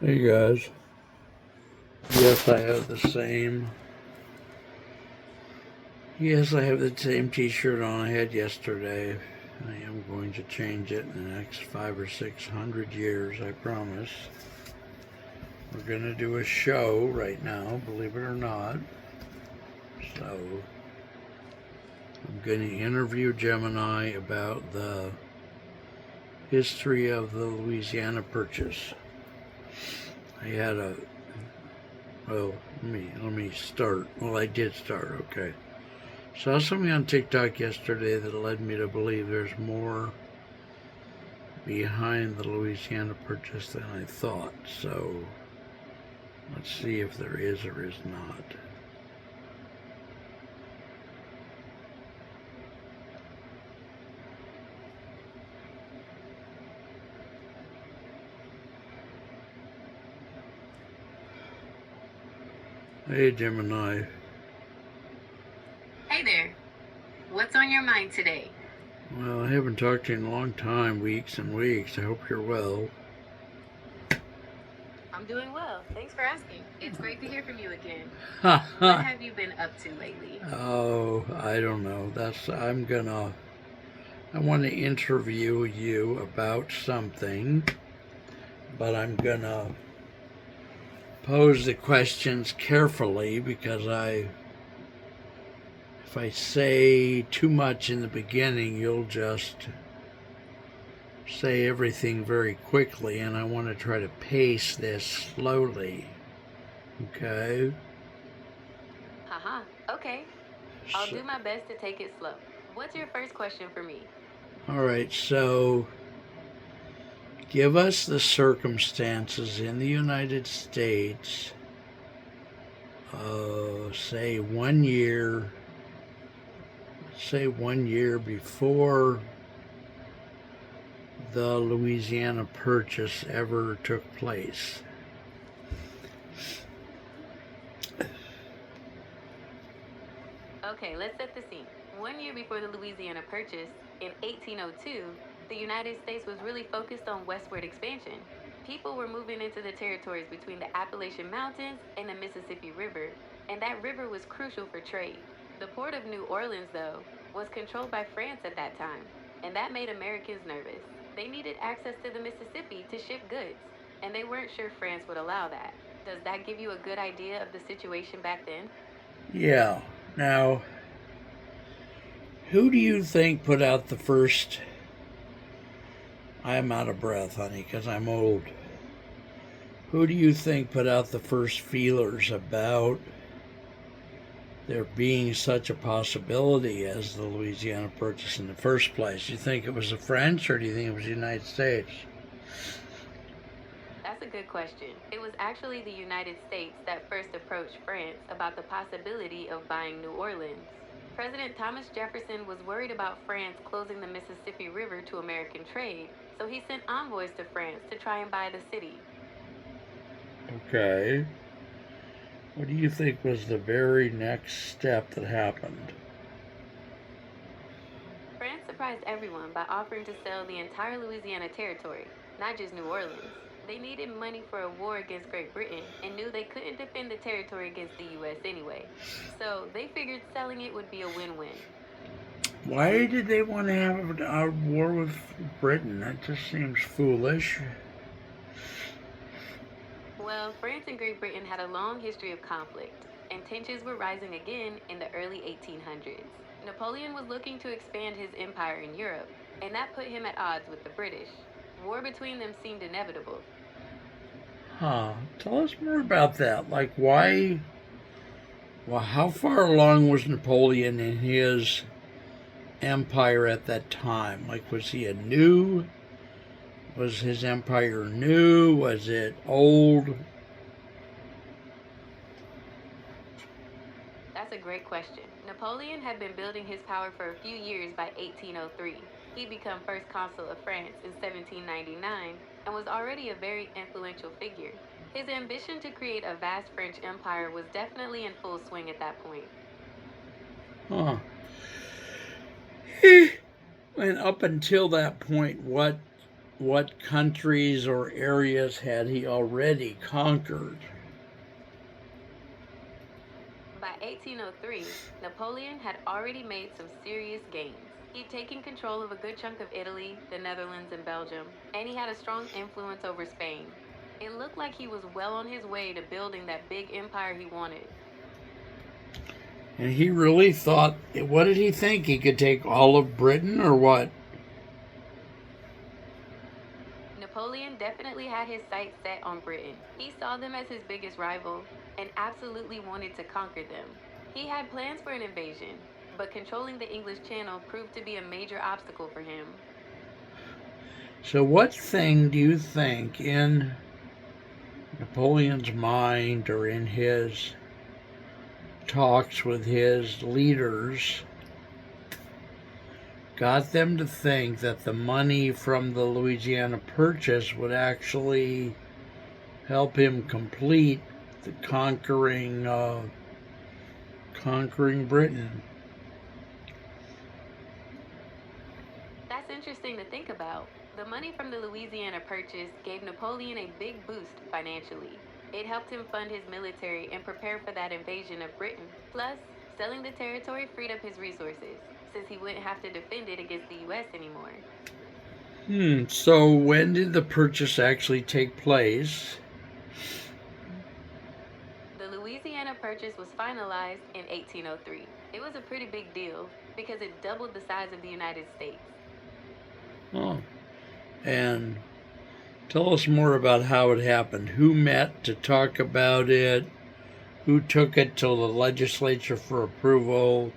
Hey guys. Yes, I have the same. Yes, I have the same T-shirt on I had yesterday. I am going to change it in the next 500 or 600 years. I promise. We're gonna do a show right now, believe it or not. So I'm gonna interview Gemini about the history of the Louisiana Purchase. I had a well, let me start. Well, I did start. Okay. Saw something on TikTok yesterday that led me to believe there's more behind the Louisiana Purchase than I thought. So let's see if there is or is not. Hey, Gemini. Hey there. What's on your mind today? Well, I haven't talked to you in a long time, weeks and weeks. I hope you're well. I'm doing well. Thanks for asking. It's great to hear from you again. Ha What ha. have you been up to lately? Oh, I don't know. I want to interview you about something, but I'm gonna pose the questions carefully because if I say too much in the beginning, you'll just say everything very quickly, and I want to try to pace this slowly. Okay? Haha. Okay. I'll So, do my best to take it slow. What's your first question for me? all right, so give us the circumstances in the United States, say 1 year, say 1 year before the Louisiana Purchase ever took place. Okay, let's set the scene. 1 year before the Louisiana Purchase, in 1802, the United States was really focused on westward expansion. People were moving into the territories between the Appalachian Mountains and the Mississippi River, and that river was crucial for trade. The port of New Orleans, though, was controlled by France at that time, and that made Americans nervous. They needed access to the Mississippi to ship goods, and they weren't sure France would allow that. Does that give you a good idea of the situation back then? Yeah. Now, who do you think put out the first? I'm out of breath, honey, because I'm old. Who do you think put out the first feelers about there being such a possibility as the Louisiana Purchase in the first place? Do you think it was the French or do you think it was the United States? That's a good question. It was actually the United States that first approached France about the possibility of buying New Orleans. President Thomas Jefferson was worried about France closing the Mississippi River to American trade, so he sent envoys to France to try and buy the city. Okay. What do you think was the very next step that happened? France surprised everyone by offering to sell the entire Louisiana territory, not just New Orleans. They needed money for a war against Great Britain and knew they couldn't defend the territory against the US anyway. So they figured selling it would be a win win. Why did they want to have a war with Britain? That just seems foolish. Well, France and Great Britain had a long history of conflict, and tensions were rising again in the early 1800s. Napoleon was looking to expand his empire in Europe, and that put him at odds with the British. War between them seemed inevitable. Huh. Tell us more about that. Like, why? Well, how far along was Napoleon in his empire at that time? Like, was he a new? Was his empire new? Was it old? That's a great question. Napoleon had been building his power for a few years by 1803. He'd become first consul of France in 1799 and was already a very influential figure. His ambition to create a vast French empire was definitely in full swing at that point. Huh. And up until that point, what countries or areas had he already conquered? By 1803, Napoleon had already made some serious gains. He'd taken control of a good chunk of Italy, the Netherlands, and Belgium, and he had a strong influence over Spain. It looked like he was well on his way to building that big empire he wanted. And he really thought, what did he think? He could take all of Britain or what? Napoleon definitely had his sights set on Britain. He saw them as his biggest rival and absolutely wanted to conquer them. He had plans for an invasion, but controlling the English Channel proved to be a major obstacle for him. So, what thing do you think in Napoleon's mind or in his talks with his leaders got them to think that the money from the Louisiana Purchase would actually help him complete the conquering Britain? That's interesting to think about. The money from the Louisiana Purchase gave Napoleon a big boost financially. It helped him fund his military and prepare for that invasion of Britain. Plus, selling the territory freed up his resources, since he wouldn't have to defend it against the US anymore. So when did the purchase actually take place? The Louisiana Purchase was finalized in 1803. It was a pretty big deal because it doubled the size of the United States. Oh, and tell us more about how it happened. Who met to talk about it? Who took it to the legislature for approval?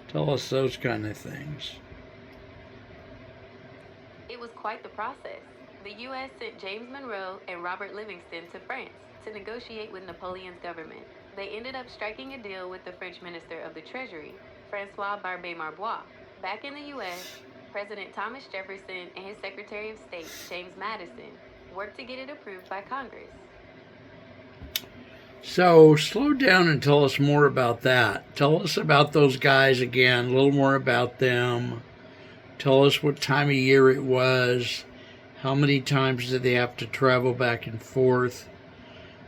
Tell us those kind of things. It was quite the process. The U.S. sent James Monroe and Robert Livingston to France to negotiate with Napoleon's government. They ended up striking a deal with the French Minister of the Treasury, Francois Barbé Marbois. Back in the U.S., President Thomas Jefferson and his Secretary of State, James Madison, worked to get it approved by Congress. So slow down and tell us more about that. Tell us about those guys again, a little more about them. Tell us what time of year it was. How many times did they have to travel back and forth?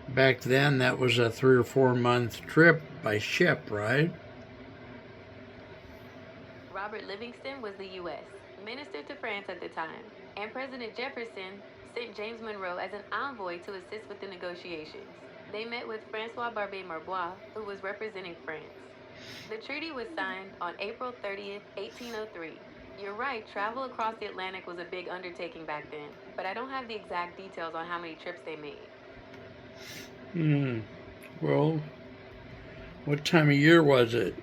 Back then, that was a 3 or 4 month trip by ship, right? Robert Livingston was the U.S. Minister to France at the time, and President Jefferson sent James Monroe as an envoy to assist with the negotiations. They met with Francois Barbé Marbois, who was representing France. The treaty was signed on April 30th, 1803. You're right, travel across the Atlantic was a big undertaking back then, but I don't have the exact details on how many trips they made. Well, what time of year was it?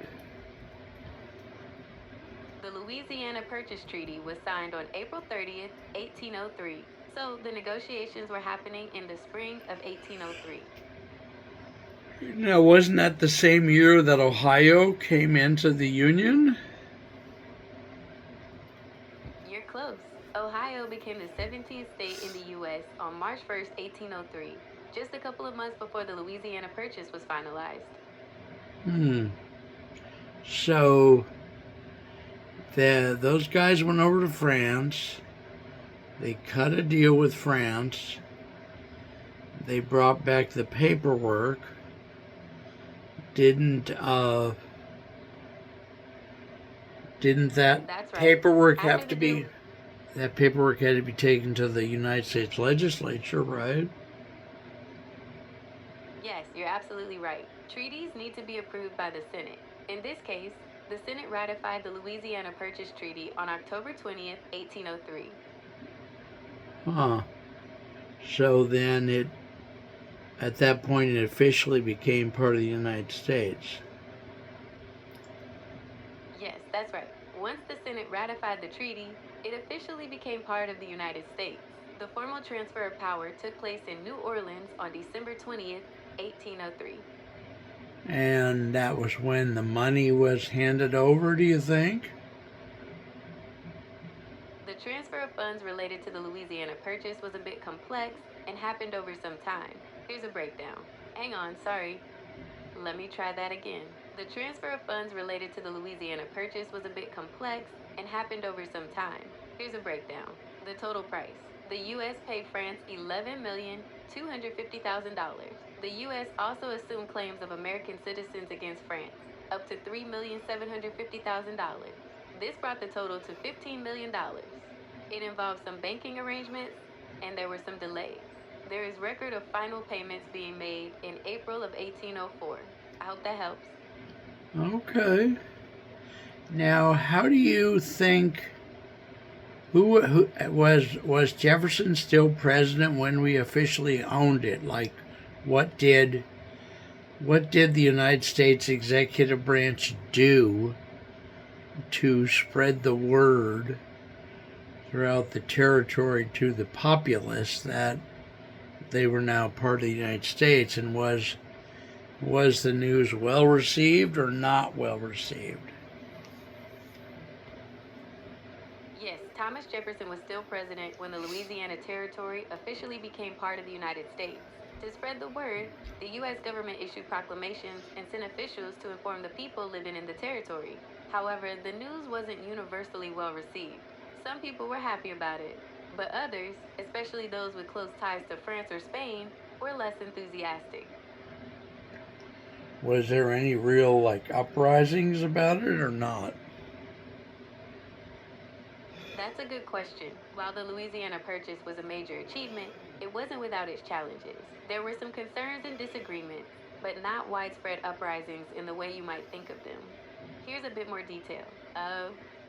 The Louisiana Purchase Treaty was signed on April 30th, 1803, so the negotiations were happening in the spring of 1803. Now, wasn't that the same year that Ohio came into the Union? You're close. Ohio became the 17th state in the U.S. on March 1st, 1803, just a couple of months before the Louisiana Purchase was finalized. So, those guys went over to France. They cut a deal with France. They brought back the paperwork. Didn't that That's right. paperwork After have the to be deal- that paperwork had to be taken to the United States legislature, right? Yes, you're absolutely right. Treaties need to be approved by the Senate. In this case, the Senate ratified the Louisiana Purchase Treaty on October 20th, 1803. So then at that point it officially became part of the United States. Yes, that's right. Once the Senate ratified the treaty, it officially became part of the United States. The formal transfer of power took place in New Orleans on December 20th, 1803. And that was when the money was handed over, do you think? The transfer of funds related to the Louisiana Purchase was a bit complex and happened over some time. Here's a breakdown. Hang on, sorry. Let me try that again. The transfer of funds related to the Louisiana Purchase was a bit complex and happened over some time. Here's a breakdown. The total price. The U.S. paid France $11,250,000. The U.S. also assumed claims of American citizens against France, up to $3,750,000. This brought the total to $15 million. It involved some banking arrangements, and there were some delays. There is record of final payments being made in April of 1804. I hope that helps. Okay. Now, how do you think who was Jefferson still president when we officially owned it? Like, what did the United States executive branch do to spread the word throughout the territory to the populace that they were now part of the United States? And was the news well received or not well received? Yes, Thomas Jefferson was still president when the Louisiana Territory officially became part of the United States. To spread the word, the U.S. government issued proclamations and sent officials to inform the people living in the territory. However, the news wasn't universally well received. Some people were happy about it, but others, especially those with close ties to France or Spain, were less enthusiastic. Was there any real uprisings about it or not? That's a good question. While the Louisiana Purchase was a major achievement, it wasn't without its challenges. There were some concerns and disagreements, but not widespread uprisings in the way you might think of them. Here's a bit more detail.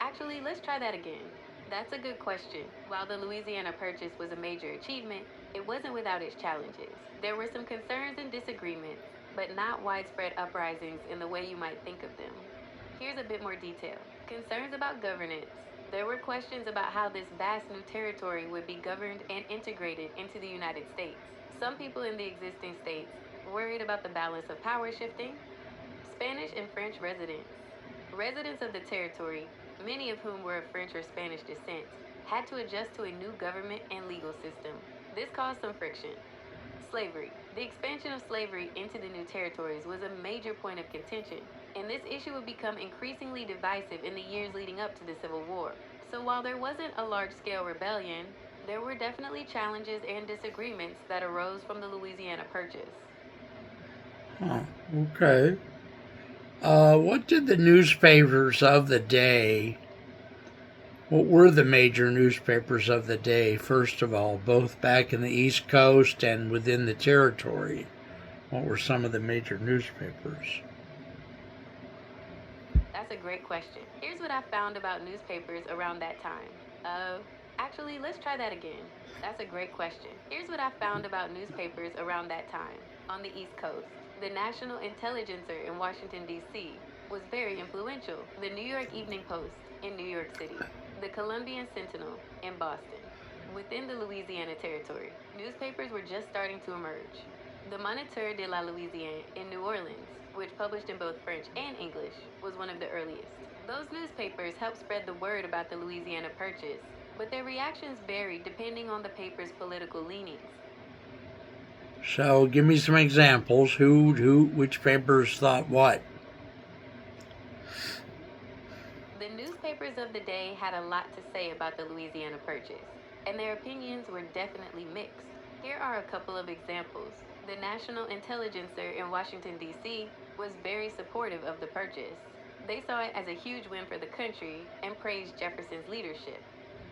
Actually, let's try that again. That's a good question. While the Louisiana Purchase was a major achievement, it wasn't without its challenges. There were some concerns and disagreements, but not widespread uprisings in the way you might think of them. Here's a bit more detail. Concerns about governance. There were questions about how this vast new territory would be governed and integrated into the United States. Some people in the existing states worried about the balance of power shifting. Spanish and French residents. Residents of the territory, many of whom were of French or Spanish descent, had to adjust to a new government and legal system. This caused some friction. Slavery. The expansion of slavery into the new territories was a major point of contention, and this issue would become increasingly divisive in the years leading up to the Civil War. So while there wasn't a large-scale rebellion, there were definitely challenges and disagreements that arose from the Louisiana Purchase. Okay. What did the newspapers of the day, what were the major newspapers of the day, first of all, both back in the East Coast and within the territory? What were some of the major newspapers? That's a great question. Here's what I found about newspapers around that time. Actually, let's try that again. That's a great question. Here's what I found about newspapers around that time. On the East Coast, the National Intelligencer in Washington, D.C. was very influential. The New York Evening Post in New York City. The Columbian Sentinel in Boston. Within the Louisiana Territory, newspapers were just starting to emerge. The Moniteur de la Louisiane in New Orleans, which published in both French and English, was one of the earliest. Those newspapers helped spread the word about the Louisiana Purchase, but their reactions varied depending on the paper's political leanings. So, give me some examples. Which papers thought what? The newspapers of the day had a lot to say about the Louisiana Purchase, and their opinions were definitely mixed. Here are a couple of examples. The National Intelligencer in Washington, D.C. was very supportive of the purchase. They saw it as a huge win for the country and praised Jefferson's leadership.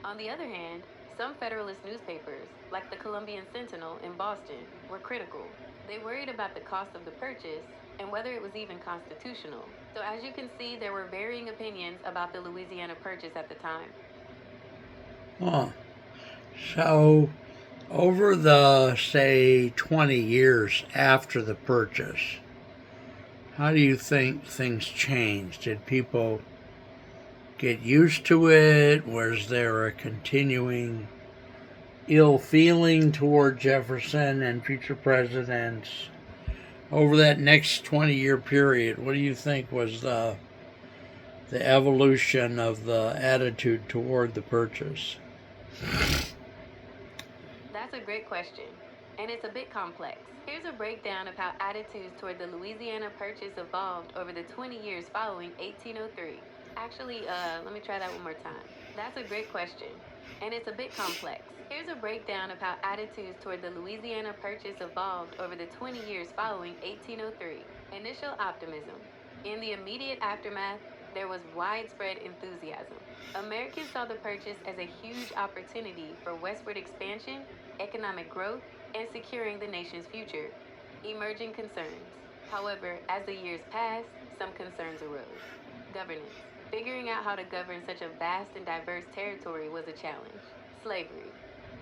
On the other hand, some Federalist newspapers, like the Columbian Sentinel in Boston, were critical. They worried about the cost of the purchase and whether it was even constitutional. So as you can see, there were varying opinions about the Louisiana Purchase at the time. So, over the, say, 20 years after the purchase, how do you think things changed? Did people get used to it? Was there a continuing ill feeling toward Jefferson and future presidents? Over that next 20-year period, what do you think was the evolution of the attitude toward the purchase? That's a great question, and it's a bit complex. Here's a breakdown of how attitudes toward the Louisiana Purchase evolved over the 20 years following 1803. Actually, let me try that one more time. That's a great question. and it's a bit complex. Here's a breakdown of how attitudes toward the Louisiana Purchase evolved over the 20 years following 1803. Initial optimism. In the immediate aftermath, there was widespread enthusiasm. Americans saw the purchase as a huge opportunity for westward expansion, economic growth, and securing the nation's future. Emerging concerns. However, as the years passed, some concerns arose. Governance. Figuring out how to govern such a vast and diverse territory was a challenge. Slavery.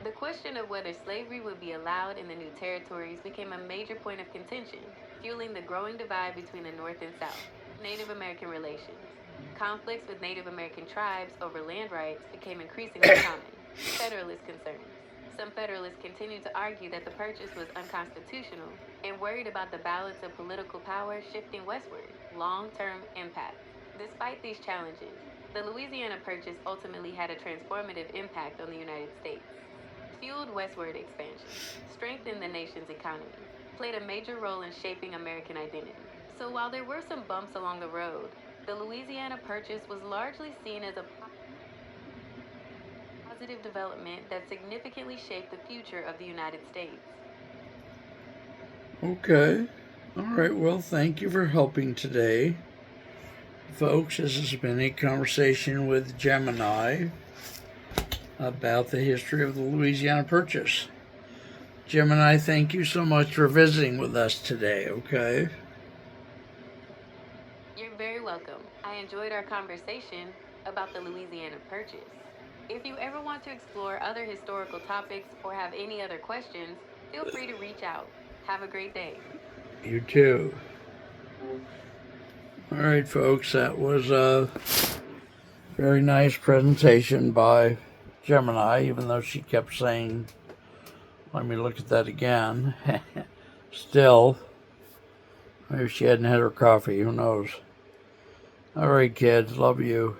The question of whether slavery would be allowed in the new territories became a major point of contention, fueling the growing divide between the North and South. Native American relations. Conflicts with Native American tribes over land rights became increasingly common. Federalist concerns. Some Federalists continued to argue that the purchase was unconstitutional and worried about the balance of political power shifting westward. Long-term impact. Despite these challenges, the Louisiana Purchase ultimately had a transformative impact on the United States. Fueled westward expansion, strengthened the nation's economy, played a major role in shaping American identity. So while there were some bumps along the road, the Louisiana Purchase was largely seen as a positive development that significantly shaped the future of the United States. Okay. All right. Well, thank you for helping today. Folks, this has been a conversation with Gemini about the history of the Louisiana Purchase. Gemini, thank you so much for visiting with us today, okay? You're very welcome. I enjoyed our conversation about the Louisiana Purchase. If you ever want to explore other historical topics or have any other questions, feel free to reach out. Have a great day. You too. All right, folks, that was a very nice presentation by Gemini, even though she kept saying, let me look at that again. Still, maybe she hadn't had her coffee, who knows. All right, kids, love you.